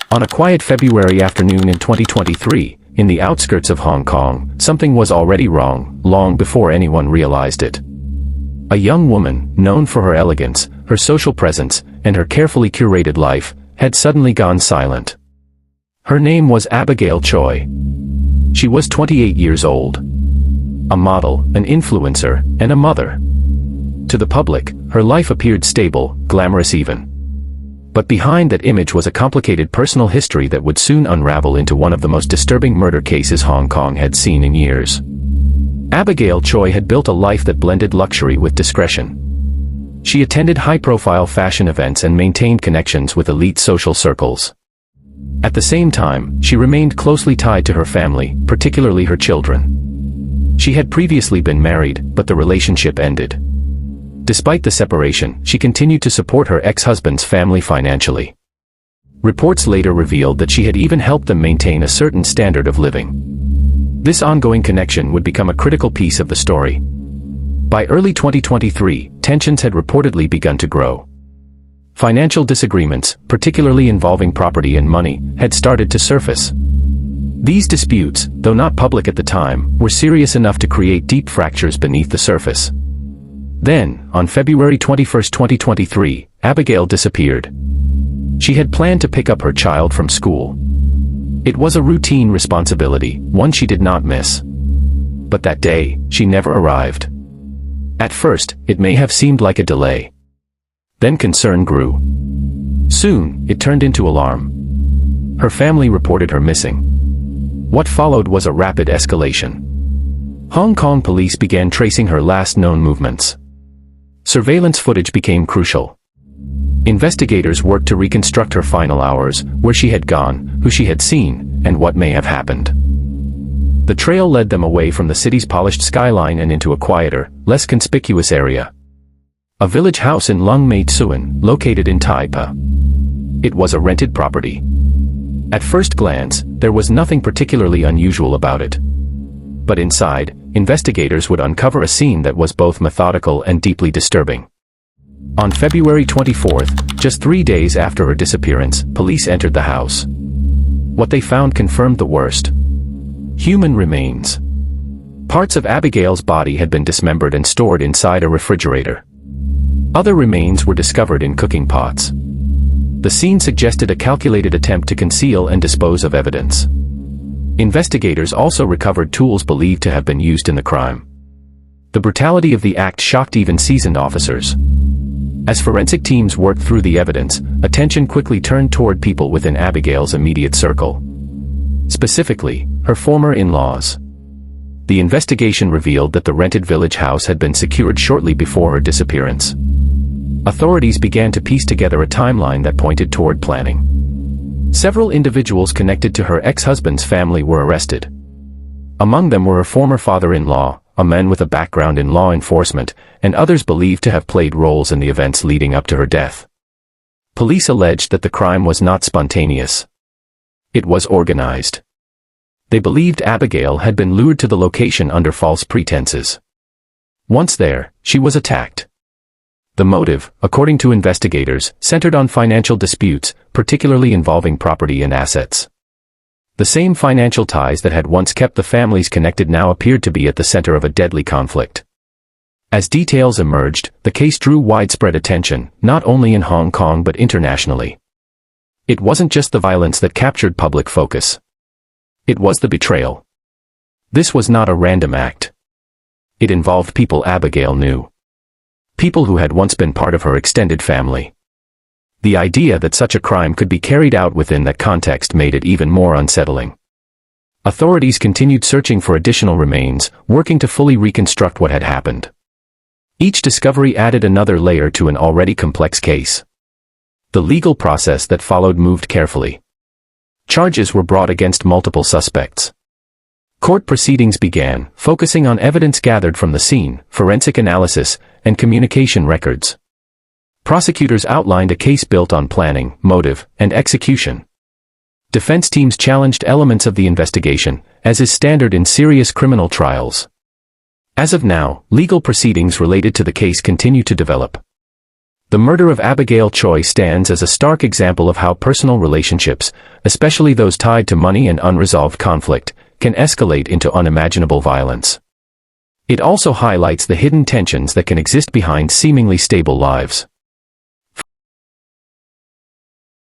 On a quiet February afternoon in 2023, in the outskirts of Hong Kong, something was already wrong, long before anyone realized it. A young woman, known for her elegance, her social presence, and her carefully curated life, had suddenly gone silent. Her name was Abigail Choi. She was 28 years old. A model, an influencer, and a mother. To the public, her life appeared stable, glamorous even. But behind that image was a complicated personal history that would soon unravel into one of the most disturbing murder cases Hong Kong had seen in years. Abigail Choi had built a life that blended luxury with discretion. She attended high-profile fashion events and maintained connections with elite social circles. At the same time, she remained closely tied to her family, particularly her children. She had previously been married, but the relationship ended. Despite the separation, she continued to support her ex-husband's family financially. Reports later revealed that she had even helped them maintain a certain standard of living. This ongoing connection would become a critical piece of the story. By early 2023, tensions had reportedly begun to grow. Financial disagreements, particularly involving property and money, had started to surface. These disputes, though not public at the time, were serious enough to create deep fractures beneath the surface. Then, on February 21, 2023, Abigail disappeared. She had planned to pick up her child from school. It was a routine responsibility, one she did not miss. But that day, she never arrived. At first, it may have seemed like a delay. Then concern grew. Soon, it turned into alarm. Her family reported her missing. What followed was a rapid escalation. Hong Kong police began tracing her last known movements. Surveillance footage became crucial. Investigators worked to reconstruct her final hours, where she had gone, who she had seen, and what may have happened. The trail led them away from the city's polished skyline and into a quieter, less conspicuous area. A village house in Lung Mei Tsuen, located in Tai Pa. It was a rented property. At first glance, there was nothing particularly unusual about it. But inside, investigators would uncover a scene that was both methodical and deeply disturbing. On February 24th, just 3 days after her disappearance, police entered the house. What they found confirmed the worst. Human remains. Parts of Abigail's body had been dismembered and stored inside a refrigerator. Other remains were discovered in cooking pots. The scene suggested a calculated attempt to conceal and dispose of evidence. Investigators also recovered tools believed to have been used in the crime. The brutality of the act shocked even seasoned officers. As forensic teams worked through the evidence, attention quickly turned toward people within Abigail's immediate circle. Specifically, her former in-laws. The investigation revealed that the rented village house had been secured shortly before her disappearance. Authorities began to piece together a timeline that pointed toward planning. Several individuals connected to her ex-husband's family were arrested. Among them were her former father-in-law, a man with a background in law enforcement, and others believed to have played roles in the events leading up to her death. Police alleged that the crime was not spontaneous. It was organized. They believed Abigail had been lured to the location under false pretenses. Once there, she was attacked. The motive, according to investigators, centered on financial disputes, particularly involving property and assets. The same financial ties that had once kept the families connected now appeared to be at the center of a deadly conflict. As details emerged, the case drew widespread attention, not only in Hong Kong but internationally. It wasn't just the violence that captured public focus. It was the betrayal. This was not a random act. It involved people Abigail knew. People who had once been part of her extended family. The idea that such a crime could be carried out within that context made it even more unsettling. Authorities continued searching for additional remains, working to fully reconstruct what had happened. Each discovery added another layer to an already complex case. The legal process that followed moved carefully. Charges were brought against multiple suspects. Court proceedings began, focusing on evidence gathered from the scene, forensic analysis, and communication records. Prosecutors outlined a case built on planning, motive, and execution. Defense teams challenged elements of the investigation, as is standard in serious criminal trials. As of now, legal proceedings related to the case continue to develop. The murder of Abigail Choi stands as a stark example of how personal relationships, especially those tied to money and unresolved conflict, can escalate into unimaginable violence. It also highlights the hidden tensions that can exist behind seemingly stable lives.